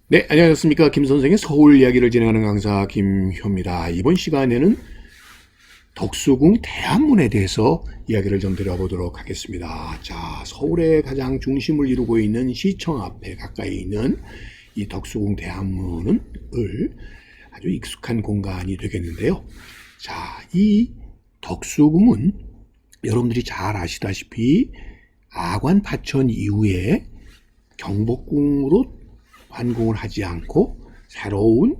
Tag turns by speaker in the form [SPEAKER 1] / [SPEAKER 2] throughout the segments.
[SPEAKER 1] 네, 안녕하십니까. 김 선생의 서울 이야기를 진행하는 강사 김효입니다. 이번 시간에는 덕수궁 대한문에 대해서 이야기를 좀 드려보도록 하겠습니다. 자, 서울의 가장 중심을 이루고 있는 시청 앞에 가까이 있는 이 덕수궁 대한문을 아주 익숙한 공간이 되겠는데요. 자, 이 덕수궁은 여러분들이 잘 아시다시피 아관 파천 이후에 경복궁으로 완공을 하지 않고 새로운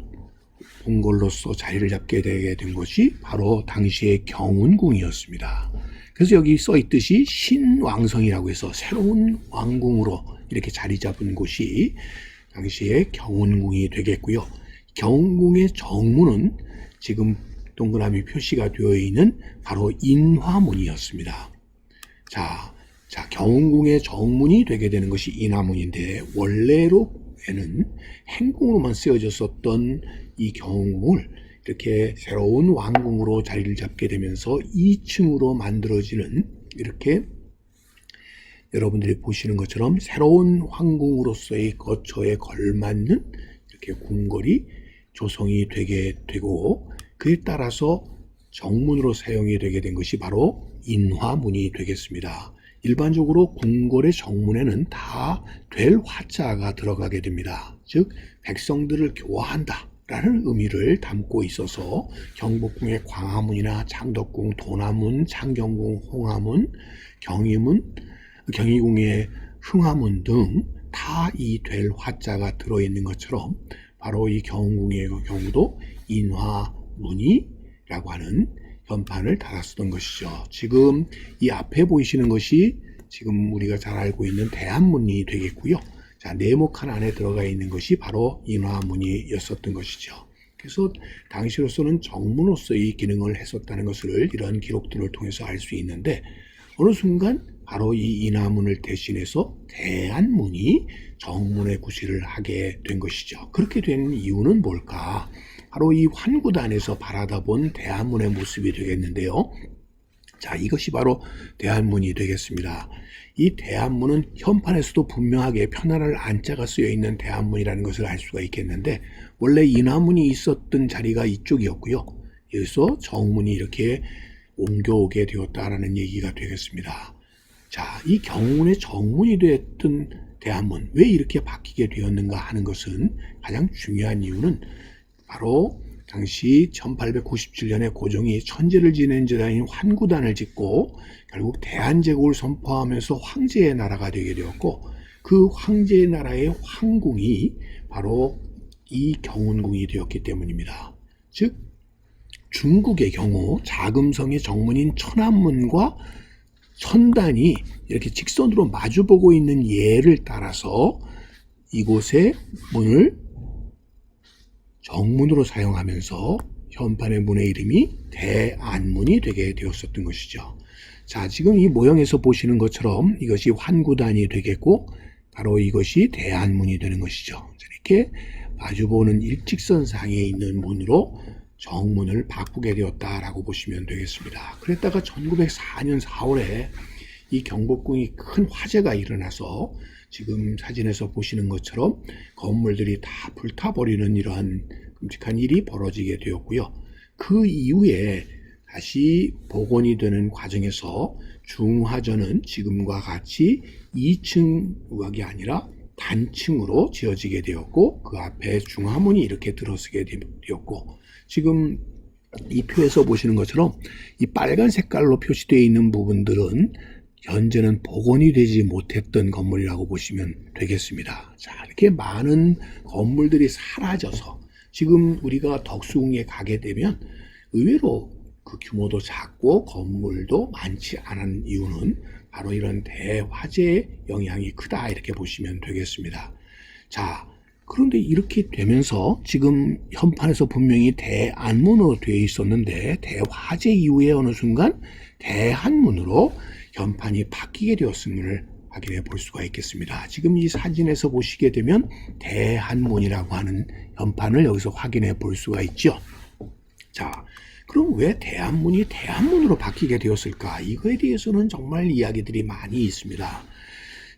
[SPEAKER 1] 궁궐로서 자리를 잡게 되게 된 것이 바로 당시의 경운궁이었습니다. 그래서 여기 써 있듯이 신왕성이라고 해서 새로운 왕궁으로 이렇게 자리 잡은 곳이 당시의 경운궁이 되겠고요. 경운궁의 정문은 지금 동그라미 표시가 되어 있는 바로 인화문이었습니다. 자, 경운궁의 정문이 되게 되는 것이 인화문인데 원래로에는 행궁으로만 쓰여졌었던 이 경운궁을 이렇게 새로운 왕궁으로 자리를 잡게 되면서 2층으로 만들어지는 이렇게 여러분들이 보시는 것처럼 새로운 황궁으로서의 거처에 걸맞는 이렇게 궁궐이 조성이 되게 되고 그에 따라서 정문으로 사용이 되게 된 것이 바로 인화문이 되겠습니다. 일반적으로 궁궐의 정문에는 다 될 화자가 들어가게 됩니다. 즉 백성들을 교화한다 라는 의미를 담고 있어서 경복궁의 광화문이나 창덕궁, 도남문, 창경궁, 홍화문, 경희궁의 흥화문 등 다 이 될 화자가 들어있는 것처럼 바로 이 경운궁의 경우도 인화문이라고 하는 현판을 달았었던 것이죠. 지금 이 앞에 보이시는 것이 지금 우리가 잘 알고 있는 대한문이 되겠고요. 자, 네모칸 안에 들어가 있는 것이 바로 인화문이었었던 것이죠. 그래서 당시로서는 정문으로서의 기능을 했었다는 것을 이런 기록들을 통해서 알 수 있는데 어느 순간 바로 이 인화문을 대신해서 대한문이 정문의 구실을 하게 된 것이죠. 그렇게 된 이유는 뭘까? 바로 이 환구단에서 바라다 본 대한문의 모습이 되겠는데요. 자, 이것이 바로 대한문이 되겠습니다. 이 대한문은 현판에서도 분명하게 편안할 안자가 쓰여 있는 대한문이라는 것을 알 수가 있겠는데 원래 인화문이 있었던 자리가 이쪽이었고요. 여기서 정문이 이렇게 옮겨오게 되었다라는 얘기가 되겠습니다. 자, 이 경운의 정문이 되었던 대한문 왜 이렇게 바뀌게 되었는가 하는 것은 가장 중요한 이유는 바로 당시 1897년에 고종이 천재를 지낸 제단인 환구단을 짓고 결국 대한제국을 선포하면서 황제의 나라가 되게 되었고 그 황제의 나라의 황궁이 바로 이 경운궁이 되었기 때문입니다. 즉 중국의 경우 자금성의 정문인 천안문과 천단이 이렇게 직선으로 마주보고 있는 예를 따라서 이곳의 문을 정문으로 사용하면서 현판의 문의 이름이 대안문이 되게 되었었던 것이죠. 자, 지금 이 모형에서 보시는 것처럼 이것이 환구단이 되겠고 바로 이것이 대안문이 되는 것이죠. 이렇게 마주보는 일직선상에 있는 문으로 정문을 바꾸게 되었다라고 보시면 되겠습니다. 그랬다가 1904년 4월에 이 경복궁이 큰 화재가 일어나서 지금 사진에서 보시는 것처럼 건물들이 다 불타버리는 이러한 끔찍한 일이 벌어지게 되었고요. 그 이후에 다시 복원이 되는 과정에서 중화전은 지금과 같이 2층 우각이 아니라 단층으로 지어지게 되었고 그 앞에 중화문이 이렇게 들어서게 되었고 지금 이 표에서 보시는 것처럼 이 빨간 색깔로 표시되어 있는 부분들은 현재는 복원이 되지 못했던 건물이라고 보시면 되겠습니다. 자, 이렇게 많은 건물들이 사라져서 지금 우리가 덕수궁에 가게 되면 의외로 그 규모도 작고 건물도 많지 않은 이유는 바로 이런 대화재의 영향이 크다 이렇게 보시면 되겠습니다. 자, 그런데 이렇게 되면서 지금 현판에서 분명히 대안문으로 되어 있었는데 대화재 이후에 어느 순간 대한문으로 현판이 바뀌게 되었음을 확인해 볼 수가 있겠습니다. 지금 이 사진에서 보시게 되면 대한문이라고 하는 현판을 여기서 확인해 볼 수가 있죠. 자, 그럼 왜 대한문이 대한문으로 바뀌게 되었을까? 이거에 대해서는 정말 이야기들이 많이 있습니다.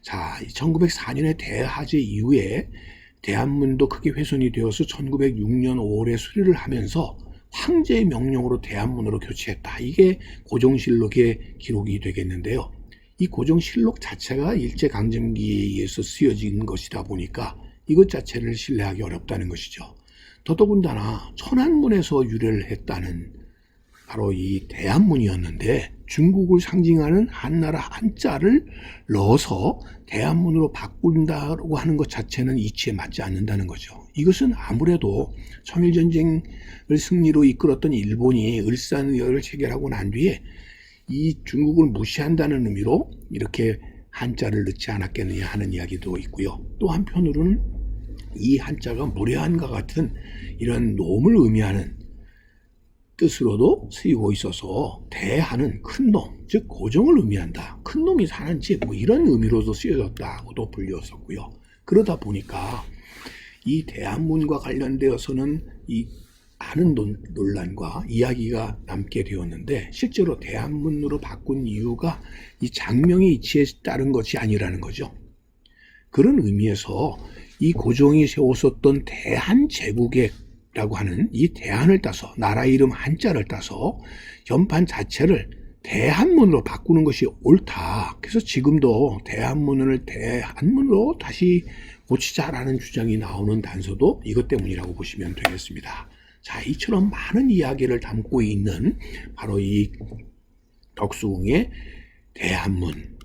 [SPEAKER 1] 자, 1904년의 대화재 이후에 대한문도 크게 훼손이 되어서 1906년 5월에 수리를 하면서 황제의 명령으로 대한문으로 교체했다. 이게 고종실록의 기록이 되겠는데요. 이 고종실록 자체가 일제강점기에 의해서 쓰여진 것이다 보니까 이것 자체를 신뢰하기 어렵다는 것이죠. 더더군다나 천안문에서 유래를 했다는 바로 이 대한문이었는데 중국을 상징하는 한나라 한자를 넣어서 대한문으로 바꾼다고 하는 것 자체는 이치에 맞지 않는다는 거죠. 이것은 아무래도 청일전쟁을 승리로 이끌었던 일본이 을산의협을 체결하고 난 뒤에 이 중국을 무시한다는 의미로 이렇게 한자를 넣지 않았겠느냐 하는 이야기도 있고요. 또 한편으로는 이 한자가 무례한과 같은 이런 놈을 의미하는 뜻으로도 쓰이고 있어서 대한은 큰 놈, 즉 고종을 의미한다. 큰 놈이 사는 집 뭐 이런 의미로도 쓰여졌다고도 불렸었고요. 그러다 보니까 이 대한문과 관련되어서는 이 많은 논란과 이야기가 남게 되었는데 실제로 대한문으로 바꾼 이유가 이 장명의 이치에 따른 것이 아니라는 거죠. 그런 의미에서 이 고종이 세웠었던 대한제국이라고 하는 이 대한을 따서 나라 이름 한자를 따서 연판 자체를 대한문으로 바꾸는 것이 옳다. 그래서 지금도 대한문을 대한문으로 다시 고치자라는 주장이 나오는 단서도 이것 때문이라고 보시면 되겠습니다. 자, 이처럼 많은 이야기를 담고 있는 바로 이 덕수궁의 대한문은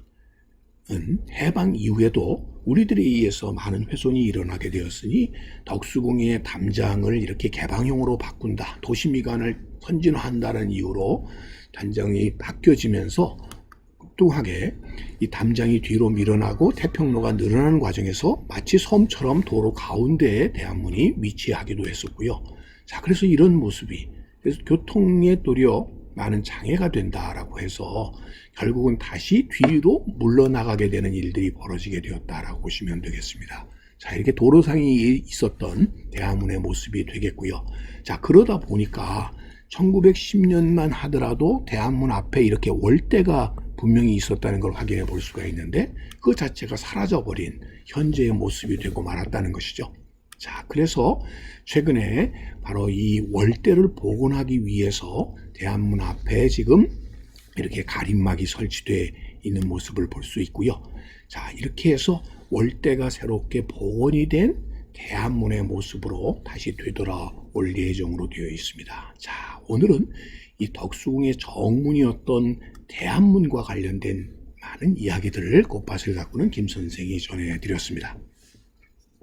[SPEAKER 1] 해방 이후에도 우리들에 의해서 많은 훼손이 일어나게 되었으니 덕수궁의 담장을 이렇게 개방형으로 바꾼다, 도시미관을 선진화한다는 이유로 담장이 바뀌어지면서 뚱하게 이 담장이 뒤로 밀어나고 태평로가 늘어나는 과정에서 마치 섬처럼 도로 가운데에 대한문이 위치하기도 했었고요. 자, 그래서 이런 모습이 그래서 교통에 도리어 많은 장애가 된다라고 해서 결국은 다시 뒤로 물러나가게 되는 일들이 벌어지게 되었다라고 보시면 되겠습니다. 자, 이렇게 도로상이 있었던 대한문의 모습이 되겠고요. 자, 그러다 보니까 1910년만 하더라도 대한문 앞에 이렇게 월대가 분명히 있었다는 걸 확인해 볼 수가 있는데 그 자체가 사라져버린 현재의 모습이 되고 말았다는 것이죠. 자, 그래서 최근에 바로 이 월대를 복원하기 위해서 대한문 앞에 지금 이렇게 가림막이 설치되어 있는 모습을 볼 수 있고요. 자, 이렇게 해서 월대가 새롭게 복원이 된 대한문의 모습으로 다시 되돌아올 예정으로 되어 있습니다. 자, 오늘은 이 덕수궁의 정문이었던 대한문과 관련된 많은 이야기들을 꽃밭을 가꾸는 김 선생이 전해드렸습니다.